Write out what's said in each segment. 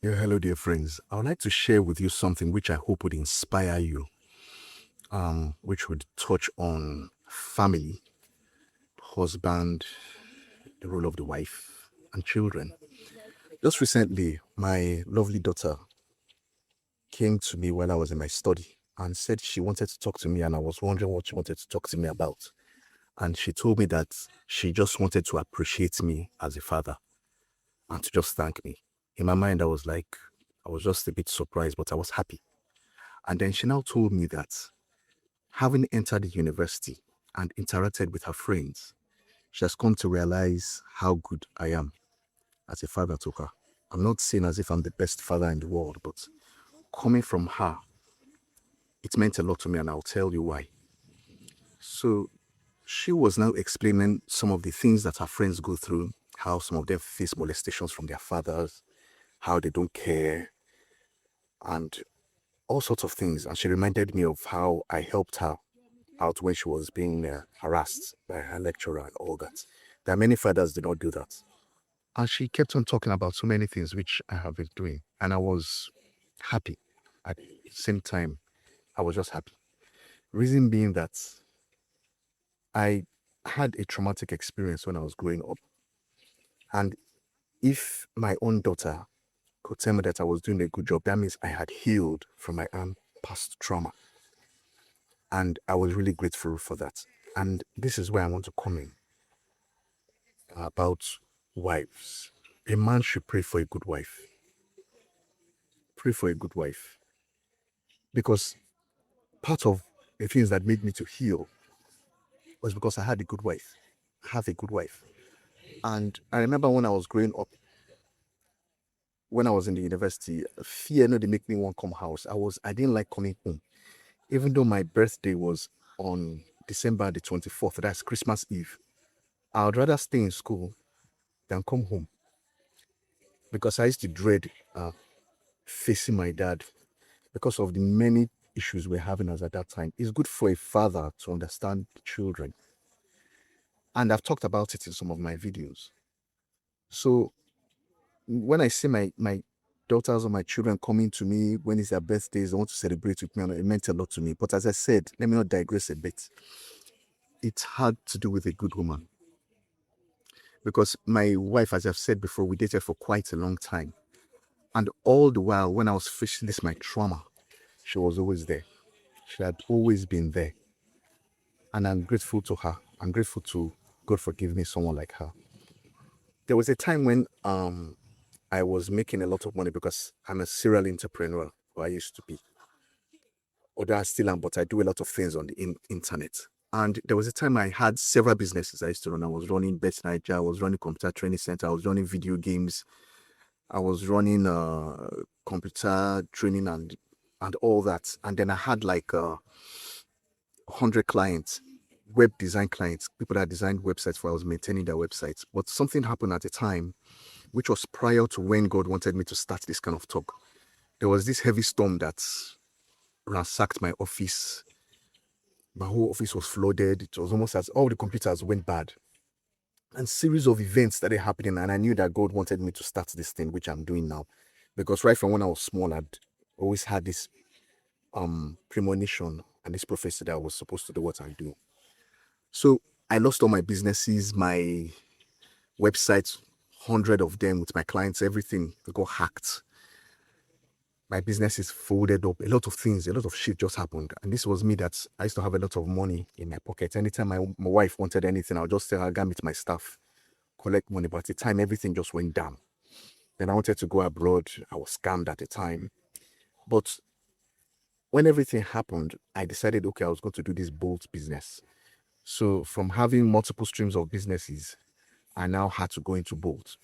Yeah, hello, dear friends. I would like to share with you something which I hope would inspire you, which would touch on family, husband, the role of the wife, and children. Just recently, my lovely daughter came to me while I was in my study and said she wanted to talk to me, and I was wondering what she wanted to talk to me about. And she told me that she just wanted to appreciate me as a father and to just thank me. In my mind, I was just a bit surprised, but I was happy. And then she now told me that having entered the university and interacted with her friends, she has come to realize how good I am as a father to her. I'm not saying as if I'm the best father in the world, but coming from her, it meant a lot to me, and I'll tell you why. So she was now explaining some of the things that her friends go through, how some of them face molestations from their fathers, how they don't care, and all sorts of things. And she reminded me of how I helped her out when she was being harassed by her lecturer and all that. There are many fathers do not do that. And she kept on talking about so many things which I have been doing. And I was happy. At the same time, I was just happy. Reason being that I had a traumatic experience when I was growing up. And if my own daughter could tell me that I was doing a good job, that means I had healed from my own past trauma. And I was really grateful for that. And this is where I want to come in about wives. A man should pray for a good wife. Pray for a good wife. Because part of the things that made me to heal was because I had a good wife. I have a good wife. And I remember when I was growing up, when I was in the university, fear no they make me want come house. I didn't like coming home. Even though my birthday was on December the 24th, that's Christmas Eve. I would rather stay in school than come home because I used to dread facing my dad because of the many issues we're having as at that time. It's good for a father to understand the children. And I've talked about it in some of my videos. So when I see my daughters or my children coming to me when it's their birthdays, they want to celebrate with me, and it meant a lot to me. But as I said, let me not digress a bit. It's hard to do with a good woman because my wife, as I've said before, we dated for quite a long time. And all the while, when I was facing this, my trauma, she was always there. She had always been there. And I'm grateful to her. I'm grateful to God for giving me someone like her. There was a time when I was making a lot of money because I'm a serial entrepreneur, or I used to be. Although I still am, but I do a lot of things on the internet. And there was a time I had several businesses I used to run. I was running Bet Niger, I was running computer training center, I was running video games, I was running computer training and all that. And then I had like 100 clients, web design clients, people that designed websites for I was maintaining their websites. But something happened at the time, which was prior to when God wanted me to start this kind of talk. There was this heavy storm that ransacked my office. My whole office was flooded. It was almost as all the computers went bad. And series of events started happening. And I knew that God wanted me to start this thing, which I'm doing now. Because right from when I was small, I'd always had this premonition and this prophecy that I was supposed to do what I do. So I lost all my businesses, my websites, 100 of them with my clients, everything got hacked. My business is folded up. A lot of things, a lot of shit just happened. And this was me that I used to have a lot of money in my pocket. Anytime my wife wanted anything, I'll just tell her, go meet my staff, collect money. But at the time, everything just went down. Then I wanted to go abroad. I was scammed at the time. But when everything happened, I decided, okay, I was going to do this bolt business. So from having multiple streams of businesses, I now had to go into Bolt.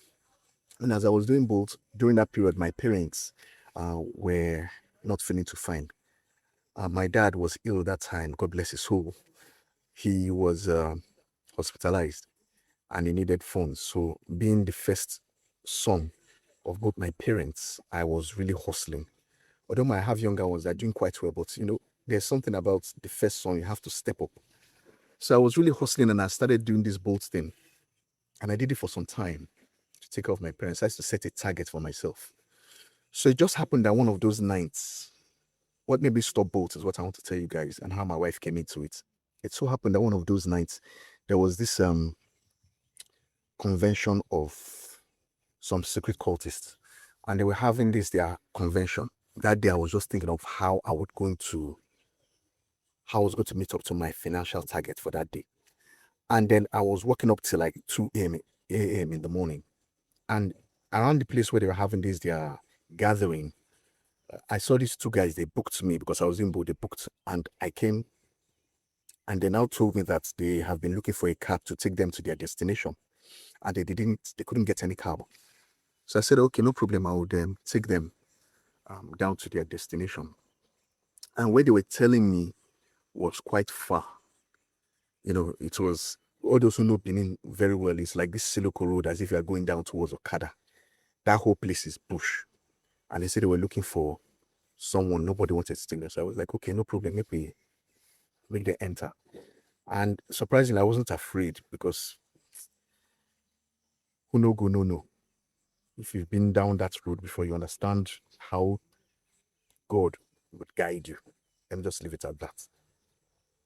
And as I was doing Bolt, during that period, my parents were not feeling too fine. My dad was ill that time, God bless his soul. He was hospitalized and he needed funds. So, being the first son of both my parents, I was really hustling. Although I have younger ones that are doing quite well, but there's something about the first son, you have to step up. So, I was really hustling and I started doing this Bolt thing. And I did it for some time to take care of my parents. I used to set a target for myself. So it just happened that one of those nights, what made me stop both is what I want to tell you guys and how my wife came into it. It so happened that one of those nights, there was this convention of some secret cultists, and they were having this their convention. That day I was just thinking of how I was going to meet up to my financial target for that day. And then I was working up till like 2 a.m. in the morning. And around the place where they were having this their gathering, I saw these two guys, they booked me because I was in board, they booked, and I came, and they now told me that they have been looking for a cab to take them to their destination. And they couldn't get any cab. So I said, okay, no problem, I would take them down to their destination. And where they were telling me was quite far. It was, all those who know Benin very well, it's like this Siloko Road, as if you are going down towards Okada. That whole place is bush. And they said they were looking for someone, nobody wanted to take them. So I was like, okay, no problem, maybe make them enter. And surprisingly, I wasn't afraid because who no go, no. If you've been down that road before, you understand how God would guide you. Let me just leave it at that.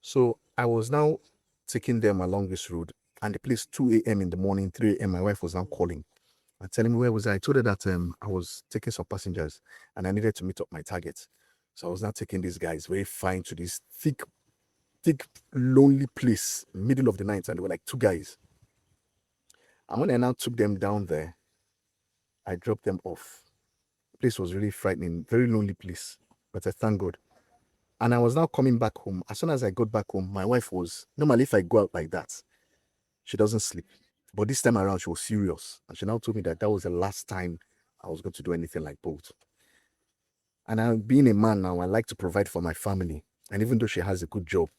So I was now taking them along this road, and the place 2 a.m. in the morning, 3 a.m. My wife was now calling and telling me where was I. I told her that I was taking some passengers and I needed to meet up my target. So I was now taking these guys very fine to this thick, lonely place, middle of the night, and they were like two guys. And when I now took them down there, I dropped them off. The place was really frightening, very lonely place, but I thank God. And I was now coming back home. As soon as I got back home, my wife was, normally if I go out like that, she doesn't sleep. But this time around, she was serious. And she now told me that that was the last time I was going to do anything like both. And I, being a man now, I like to provide for my family. And even though she has a good job,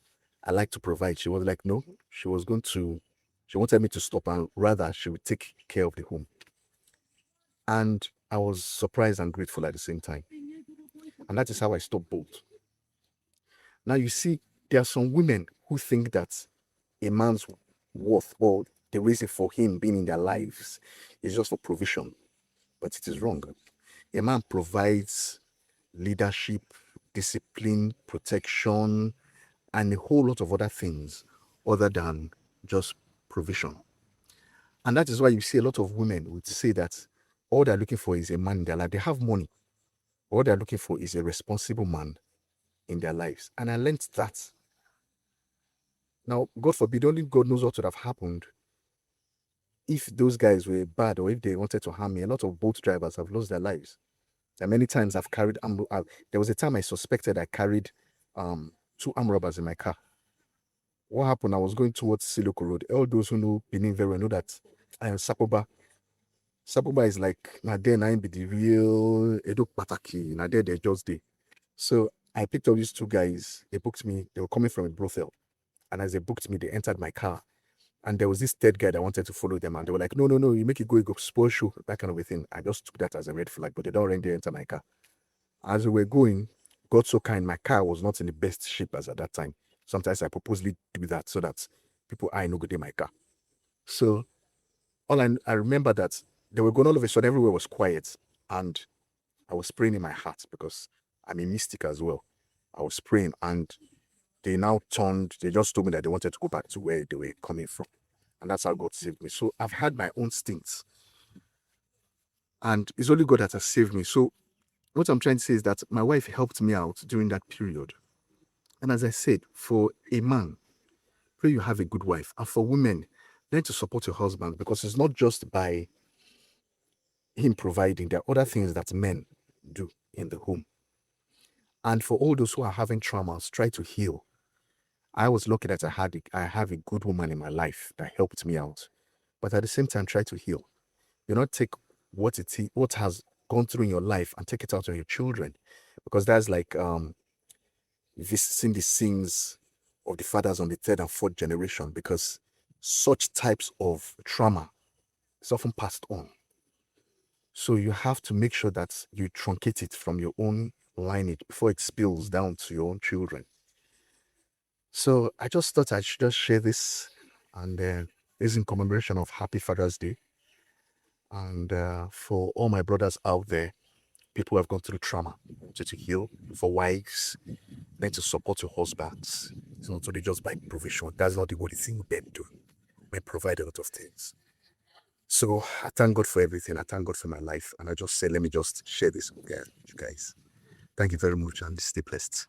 I like to provide. She was like, no, she wanted me to stop, and rather she would take care of the home. And I was surprised and grateful at the same time. And that is how I stopped both. Now you see, there are some women who think that a man's worth or the reason for him being in their lives is just for provision. But it is wrong. A man provides leadership, discipline, protection, and a whole lot of other things other than just provision. And that is why you see a lot of women would say that all they're looking for is a man in their life. They have money. All they're looking for is a responsible man in their lives. And I learned that. Now, God forbid, only God knows what would have happened if those guys were bad or if they wanted to harm me. A lot of boat drivers have lost their lives. And many times I've carried there was a time I suspected I carried two armed robbers in my car. What happened? I was going towards Siloko Road. All those who know Benin very well know that I am Sapoba. Sapoba is like, now there I be the real Edo Pataki. Now there they just day. So I picked up these two guys. They booked me. They were coming from a brothel. And as they booked me, they entered my car. And there was this third guy that wanted to follow them. And they were like, no, you make it go spoil show, that kind of a thing. I just took that as a red flag, but they don't already enter my car. As we were going, God so kind, my car was not in the best shape as at that time. Sometimes I purposely do that so that people I know go in my car. So I remember that they were going all of a sudden, everywhere was quiet. And I was praying in my heart because I'm a mystic as well. I was praying, and they now turned, they just told me that they wanted to go back to where they were coming from. And that's how God saved me. So I've had my own stints. And it's only God that has saved me. So what I'm trying to say is that my wife helped me out during that period. And as I said, for a man, pray you have a good wife. And for women, learn to support your husband, because it's not just by him providing, there are other things that men do in the home. And for all those who are having traumas, try to heal. I was lucky that I have a good woman in my life that helped me out. But at the same time, try to heal. Do not take what has gone through in your life and take it out on your children, because that's like visiting the sins of the fathers on the third and fourth generation, because such types of trauma is often passed on. So you have to make sure that you truncate it from your own lineage before it spills down to your own children. So I just thought I should just share this, and this is in commemoration of Happy Father's Day. And for all my brothers out there, people who have gone through trauma to heal, for wives, then to support your husbands. It's not only just by provision. That's not the only thing men do. Men provide a lot of things. So I thank God for everything. I thank God for my life. And I just say, let me just share this with you guys. Thank you very much and stay blessed.